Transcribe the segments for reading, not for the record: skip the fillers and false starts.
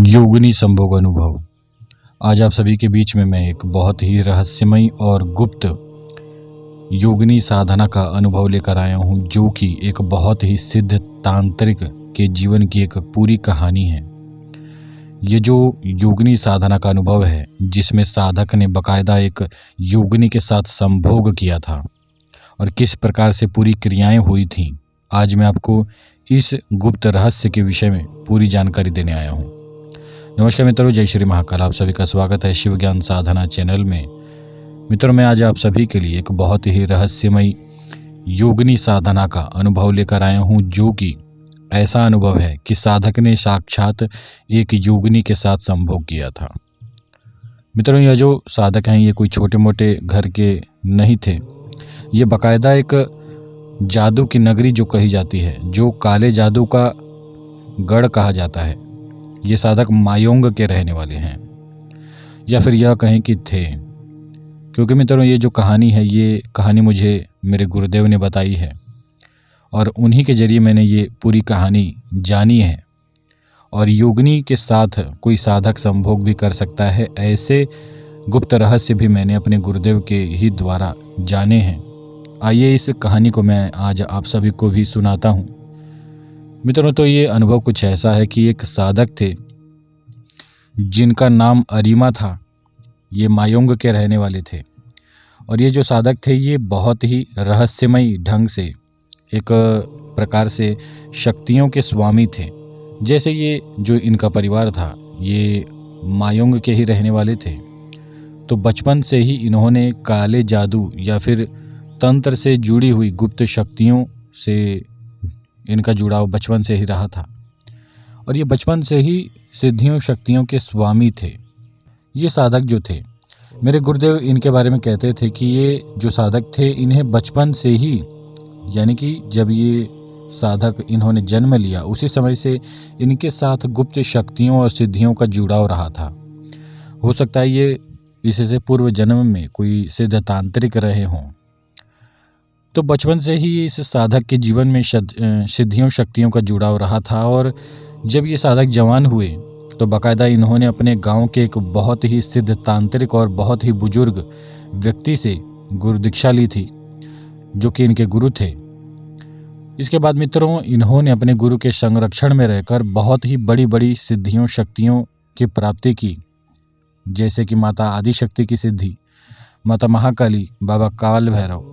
योगिनी संभोग अनुभव। आज आप सभी के बीच में मैं एक बहुत ही रहस्यमय और गुप्त योगिनी साधना का अनुभव लेकर आया हूँ, जो कि एक बहुत ही सिद्ध तांत्रिक के जीवन की एक पूरी कहानी है। ये जो योगिनी साधना का अनुभव है, जिसमें साधक ने बकायदा एक योगिनी के साथ संभोग किया था और किस प्रकार से पूरी क्रियाएं हुई थीं, आज मैं आपको इस गुप्त रहस्य के विषय में पूरी जानकारी देने आया हूँ। नमस्कार मित्रों, जय श्री महाकाल। आप सभी का स्वागत है शिव ज्ञान साधना चैनल में। मित्रों, मैं आज आप सभी के लिए एक बहुत ही रहस्यमय योगिनी साधना का अनुभव लेकर आया हूँ, जो कि ऐसा अनुभव है कि साधक ने साक्षात एक योगिनी के साथ संभोग किया था। मित्रों, यह जो साधक हैं, ये कोई छोटे मोटे घर के नहीं थे। ये बाकायदा एक जादू की नगरी जो कही जाती है, जो काले जादू का गढ़ कहा जाता है, ये साधक मायोंग के रहने वाले हैं, या फिर यह कहें कि थे। क्योंकि मित्रों, ये जो कहानी है, ये कहानी मुझे मेरे गुरुदेव ने बताई है और उन्हीं के जरिए मैंने ये पूरी कहानी जानी है। और योगिनी के साथ कोई साधक संभोग भी कर सकता है, ऐसे गुप्त रहस्य भी मैंने अपने गुरुदेव के ही द्वारा जाने हैं। आइए इस कहानी को मैं आज आप सभी को भी सुनाता हूँ। मित्रों, तो ये अनुभव कुछ ऐसा है कि एक साधक थे जिनका नाम अरीमा था। ये मायोंग के रहने वाले थे और ये जो साधक थे, ये बहुत ही रहस्यमय ढंग से एक प्रकार से शक्तियों के स्वामी थे। जैसे ये जो इनका परिवार था, ये मायोंग के ही रहने वाले थे, तो बचपन से ही इन्होंने काले जादू या फिर तंत्र से जुड़ी हुई गुप्त शक्तियों से इनका जुड़ाव बचपन से ही रहा था और ये बचपन से ही सिद्धियों शक्तियों के स्वामी थे। ये साधक जो थे, मेरे गुरुदेव इनके बारे में कहते थे कि ये जो साधक थे, इन्हें बचपन से ही, यानी कि जब ये साधक इन्होंने जन्म लिया, उसी समय से इनके साथ गुप्त शक्तियों और सिद्धियों का जुड़ाव रहा था। हो सकता है ये इससे पूर्व जन्म में कोई सिद्ध तांत्रिक रहे हों। तो बचपन से ही इस साधक के जीवन में सिद्धियों शक्तियों का जुड़ाव रहा था और जब ये साधक जवान हुए तो बाकायदा इन्होंने अपने गांव के एक बहुत ही सिद्ध तांत्रिक और बहुत ही बुजुर्ग व्यक्ति से गुरु दीक्षा ली थी, जो कि इनके गुरु थे। इसके बाद मित्रों, इन्होंने अपने गुरु के संरक्षण में रहकर बहुत ही बड़ी बड़ी सिद्धियों शक्तियों की प्राप्ति की, जैसे कि माता आदिशक्ति की सिद्धि, माता महाकाली, बाबा काल भैरव,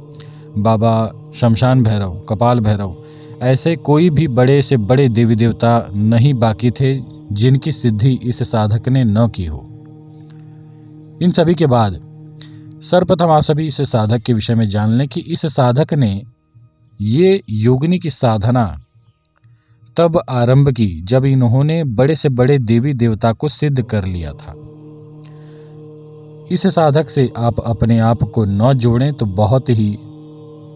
बाबा शमशान भैरव, कपाल भैरव, ऐसे कोई भी बड़े से बड़े देवी देवता नहीं बाकी थे जिनकी सिद्धि इस साधक ने न की हो। इन सभी के बाद सर्वप्रथम आप सभी इस साधक के विषय में जान लें कि इस साधक ने ये योगिनी की साधना तब आरंभ की जब इन्होंने बड़े से बड़े देवी देवता को सिद्ध कर लिया था। इस साधक से आप अपने आप को न जोड़ें तो बहुत ही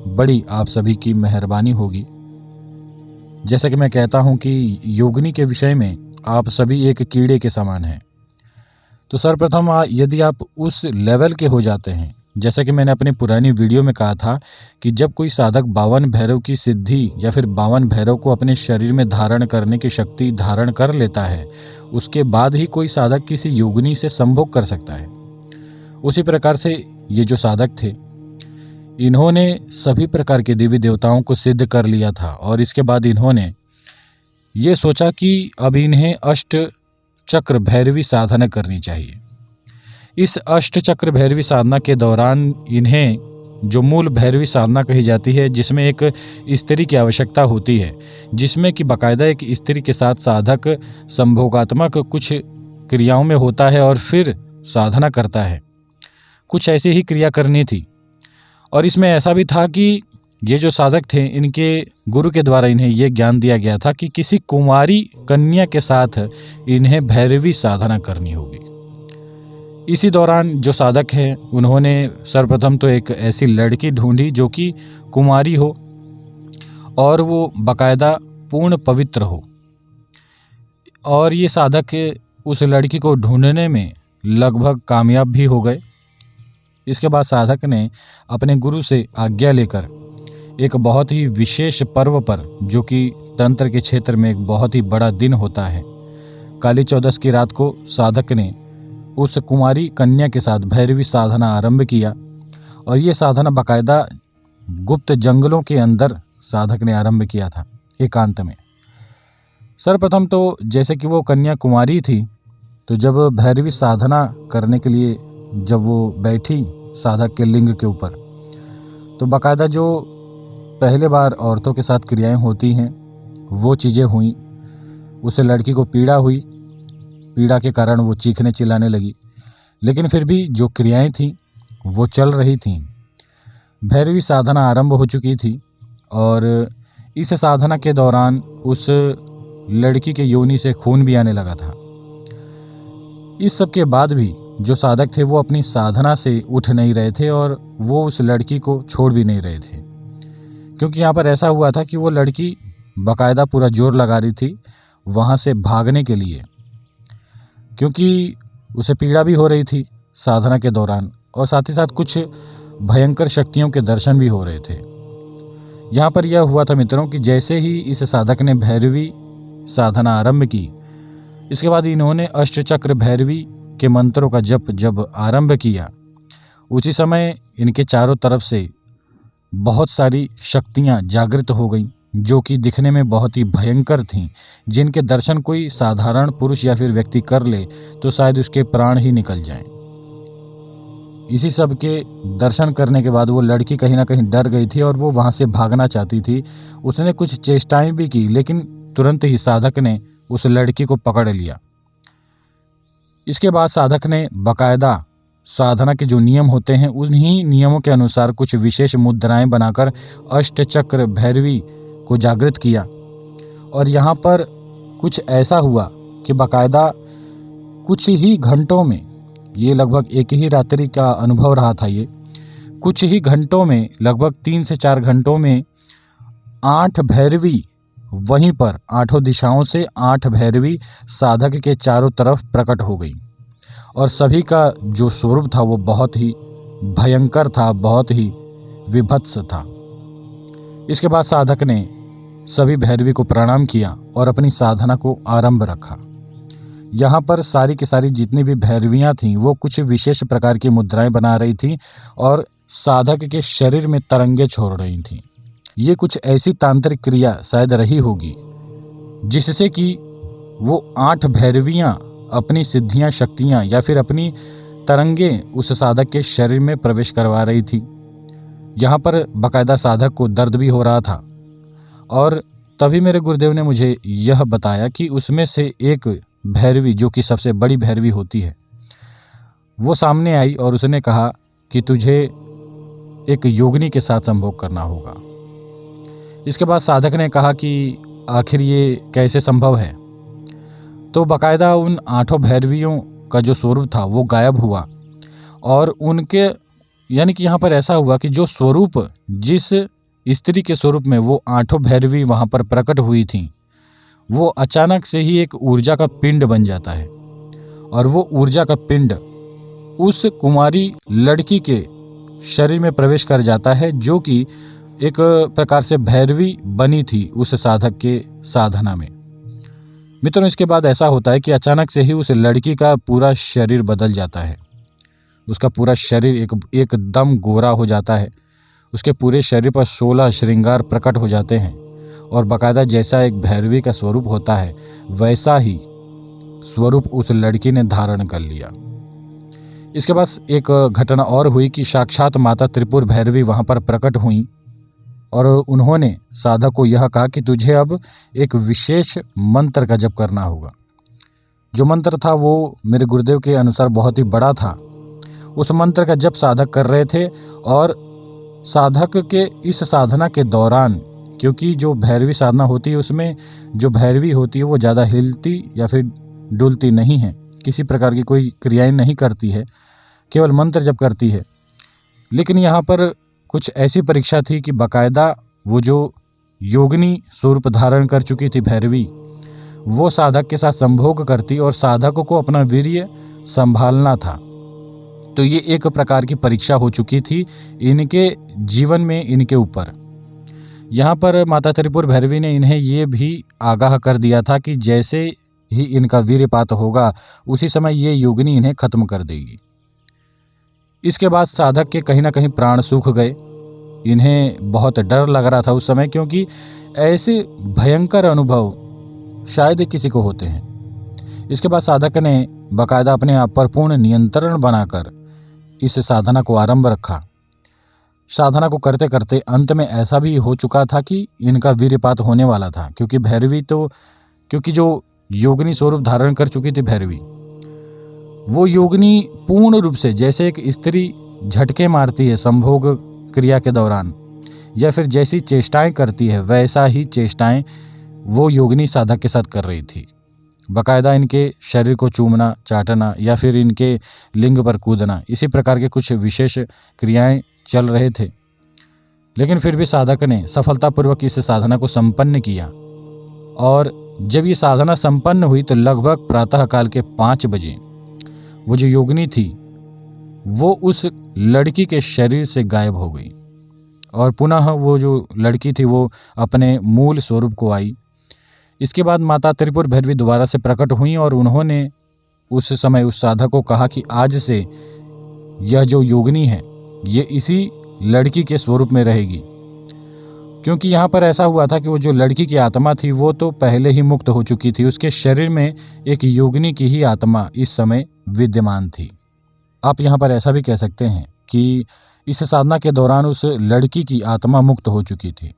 बड़ी आप सभी की मेहरबानी होगी। जैसा कि मैं कहता हूं कि योगिनी के विषय में आप सभी एक कीड़े के समान हैं। तो सर्वप्रथम यदि आप उस लेवल के हो जाते हैं, जैसा कि मैंने अपनी पुरानी वीडियो में कहा था कि जब कोई साधक 52 भैरव की सिद्धि या फिर 52 भैरव को अपने शरीर में धारण करने की शक्ति धारण कर लेता है, उसके बाद ही कोई साधक किसी योगिनी से संभोग कर सकता है। उसी प्रकार से ये जो साधक थे, इन्होंने सभी प्रकार के देवी देवताओं को सिद्ध कर लिया था और इसके बाद इन्होंने ये सोचा कि अब इन्हें अष्ट चक्र भैरवी साधना करनी चाहिए। इस अष्ट चक्र भैरवी साधना के दौरान इन्हें जो मूल भैरवी साधना कही जाती है, जिसमें एक स्त्री की आवश्यकता होती है, जिसमें कि बाकायदा एक स्त्री के साथ साधक संभोगात्मक कुछ क्रियाओं में होता है और फिर साधना करता है। कुछ ऐसी ही क्रिया करनी थी और इसमें ऐसा भी था कि ये जो साधक थे, इनके गुरु के द्वारा इन्हें ये ज्ञान दिया गया था कि किसी कुमारी कन्या के साथ इन्हें भैरवी साधना करनी होगी। इसी दौरान जो साधक हैं, उन्होंने सर्वप्रथम तो एक ऐसी लड़की ढूंढी जो कि कुमारी हो और वो बाकायदा पूर्ण पवित्र हो। और ये साधक उस लड़की को ढूंढने में लगभग कामयाब भी हो गए। इसके बाद साधक ने अपने गुरु से आज्ञा लेकर एक बहुत ही विशेष पर्व पर, जो कि तंत्र के क्षेत्र में एक बहुत ही बड़ा दिन होता है, काली चौदस की रात को साधक ने उस कुमारी कन्या के साथ भैरवी साधना आरंभ किया। और ये साधना बाकायदा गुप्त जंगलों के अंदर साधक ने आरंभ किया था, एकांत में। सर्वप्रथम तो जैसे कि वो कन्या कुमारी थी, तो जब भैरवी साधना करने के लिए जब वो बैठी साधक के लिंग के ऊपर, तो बाकायदा जो पहले बार औरतों के साथ क्रियाएं होती हैं वो चीज़ें हुई। उसे लड़की को पीड़ा हुई, पीड़ा के कारण वो चीखने चिल्लाने लगी, लेकिन फिर भी जो क्रियाएं थीं वो चल रही थीं। भैरवी साधना आरंभ हो चुकी थी और इस साधना के दौरान उस लड़की के योनि से खून भी आने लगा था। इस सब के बाद भी जो साधक थे वो अपनी साधना से उठ नहीं रहे थे और वो उस लड़की को छोड़ भी नहीं रहे थे, क्योंकि यहाँ पर ऐसा हुआ था कि वो लड़की बाकायदा पूरा जोर लगा रही थी वहाँ से भागने के लिए, क्योंकि उसे पीड़ा भी हो रही थी साधना के दौरान और साथ ही साथ कुछ भयंकर शक्तियों के दर्शन भी हो रहे थे। यहाँ पर यह हुआ था मित्रों कि जैसे ही इस साधक ने भैरवी साधना आरंभ की, इसके बाद इन्होंने अष्टचक्र भैरवी के मंत्रों का जप जब आरंभ किया, उसी समय इनके चारों तरफ से बहुत सारी शक्तियाँ जागृत हो गईं, जो कि दिखने में बहुत ही भयंकर थीं, जिनके दर्शन कोई साधारण पुरुष या फिर व्यक्ति कर ले तो शायद उसके प्राण ही निकल जाएं। इसी सब के दर्शन करने के बाद वो लड़की कहीं ना कहीं डर गई थी और वो वहाँ से भागना चाहती थी। उसने कुछ चेष्टाएं भी की, लेकिन तुरंत ही साधक ने उस लड़की को पकड़ लिया। इसके बाद साधक ने बाकायदा साधना के जो नियम होते हैं उन्हीं नियमों के अनुसार कुछ विशेष मुद्राएं बनाकर अष्टचक्र भैरवी को जागृत किया। और यहाँ पर कुछ ऐसा हुआ कि बाकायदा कुछ ही घंटों में, ये लगभग एक ही रात्रि का अनुभव रहा था, ये कुछ ही घंटों में, लगभग 3 से 4 घंटों में 8 भैरवी वहीं पर 8 दिशाओं से 8 भैरवी साधक के चारों तरफ प्रकट हो गई। और सभी का जो स्वरूप था वो बहुत ही भयंकर था, बहुत ही विभत्स था। इसके बाद साधक ने सभी भैरवी को प्रणाम किया और अपनी साधना को आरंभ रखा। यहाँ पर सारी की सारी जितनी भी भैरवियाँ थीं वो कुछ विशेष प्रकार की मुद्राएं बना रही थीं और साधक के शरीर में तरंगे छोड़ रही थीं। ये कुछ ऐसी तांत्रिक क्रिया शायद रही होगी जिससे कि वो 8 भैरवियाँ अपनी सिद्धियाँ, शक्तियाँ या फिर अपनी तरंगे उस साधक के शरीर में प्रवेश करवा रही थी। यहाँ पर बाकायदा साधक को दर्द भी हो रहा था और तभी मेरे गुरुदेव ने मुझे यह बताया कि उसमें से एक भैरवी, जो कि सबसे बड़ी भैरवी होती है, वो सामने आई और उसने कहा कि तुझे एक योगिनी के साथ संभोग करना होगा। इसके बाद साधक ने कहा कि आखिर ये कैसे संभव है, तो बाकायदा उन 8 भैरवियों का जो स्वरूप था वो गायब हुआ और उनके, यानी कि यहाँ पर ऐसा हुआ कि जो स्वरूप, जिस स्त्री के स्वरूप में वो 8 भैरवी वहाँ पर प्रकट हुई थीं, वो अचानक से ही एक ऊर्जा का पिंड बन जाता है और वो ऊर्जा का पिंड उस कुमारी लड़की के शरीर में प्रवेश कर जाता है, जो कि एक प्रकार से भैरवी बनी थी उस साधक के साधना में। मित्रों, इसके बाद ऐसा होता है कि अचानक से ही उस लड़की का पूरा शरीर बदल जाता है। उसका पूरा शरीर एकदम गोरा हो जाता है। उसके पूरे शरीर पर 16 श्रृंगार प्रकट हो जाते हैं और बाकायदा जैसा एक भैरवी का स्वरूप होता है वैसा ही स्वरूप उस लड़की ने धारण कर लिया। इसके बाद एक घटना और हुई कि साक्षात माता त्रिपुर भैरवी वहाँ पर प्रकट हुई और उन्होंने साधक को यह कहा कि तुझे अब एक विशेष मंत्र का जप करना होगा। जो मंत्र था वो मेरे गुरुदेव के अनुसार बहुत ही बड़ा था। उस मंत्र का जप साधक कर रहे थे और साधक के इस साधना के दौरान, क्योंकि जो भैरवी साधना होती है उसमें जो भैरवी होती है वो ज़्यादा हिलती या फिर डुलती नहीं है, किसी प्रकार की कोई क्रियाएं नहीं करती है, केवल मंत्र जप करती है। लेकिन यहाँ पर कुछ ऐसी परीक्षा थी कि बाकायदा वो जो योगिनी स्वरूप धारण कर चुकी थी भैरवी, वो साधक के साथ संभोग करती और साधक को अपना वीर्य संभालना था। तो ये एक प्रकार की परीक्षा हो चुकी थी इनके जीवन में, इनके ऊपर। यहाँ पर माता त्रिपुर भैरवी ने इन्हें ये भी आगाह कर दिया था कि जैसे ही इनका वीर्यपात होगा, उसी समय ये योगिनी इन्हें खत्म कर देगी। इसके बाद साधक के कहीं ना कहीं प्राण सूख गए। इन्हें बहुत डर लग रहा था उस समय, क्योंकि ऐसे भयंकर अनुभव शायद किसी को होते हैं। इसके बाद साधक ने बाकायदा अपने आप पर पूर्ण नियंत्रण बनाकर इस साधना को आरंभ रखा। साधना को करते करते अंत में ऐसा भी हो चुका था कि इनका वीर्यपात होने वाला था, क्योंकि जो योगिनी स्वरूप धारण कर चुकी थी भैरवी, वो योगिनी पूर्ण रूप से जैसे एक स्त्री झटके मारती है संभोग क्रिया के दौरान, या फिर जैसी चेष्टाएं करती है वैसा ही चेष्टाएं वो योगिनी साधक के साथ कर रही थी। बाकायदा इनके शरीर को चूमना, चाटना या फिर इनके लिंग पर कूदना, इसी प्रकार के कुछ विशेष क्रियाएं चल रहे थे। लेकिन फिर भी साधक ने सफलतापूर्वक इस साधना को संपन्न किया। और जब ये साधना संपन्न हुई तो लगभग प्रातःकाल के 5 बजे वो जो योगिनी थी वो उस लड़की के शरीर से गायब हो गई, और पुनः वो जो लड़की थी वो अपने मूल स्वरूप को आई। इसके बाद माता त्रिपुर भैरवी दोबारा से प्रकट हुई और उन्होंने उस समय उस साधक को कहा कि आज से यह जो योगिनी है ये इसी लड़की के स्वरूप में रहेगी, क्योंकि यहाँ पर ऐसा हुआ था कि वो जो लड़की की आत्मा थी वो तो पहले ही मुक्त हो चुकी थी। उसके शरीर में एक योगिनी की ही आत्मा इस समय विद्यमान थी। आप यहाँ पर ऐसा भी कह सकते हैं कि इस साधना के दौरान उस लड़की की आत्मा मुक्त हो चुकी थी।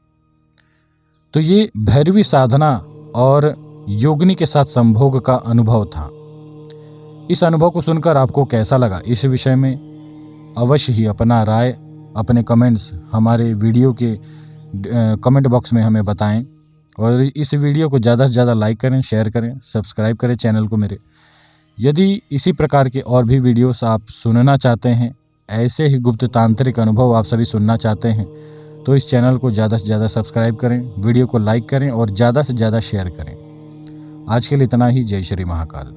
तो ये भैरवी साधना और योगिनी के साथ संभोग का अनुभव था। इस अनुभव को सुनकर आपको कैसा लगा, इस विषय में अवश्य ही अपना राय अपने कमेंट्स हमारे वीडियो के कमेंट बॉक्स में हमें बताएं। और इस वीडियो को ज़्यादा से ज़्यादा लाइक करें, शेयर करें, सब्सक्राइब करें चैनल को मेरे। यदि इसी प्रकार के और भी वीडियोस आप सुनना चाहते हैं, ऐसे ही गुप्त तांत्रिक अनुभव आप सभी सुनना चाहते हैं, तो इस चैनल को ज़्यादा से ज़्यादा सब्सक्राइब करें, वीडियो को लाइक करें और ज़्यादा से ज़्यादा शेयर करें। आज के लिए इतना ही। जय श्री महाकाल।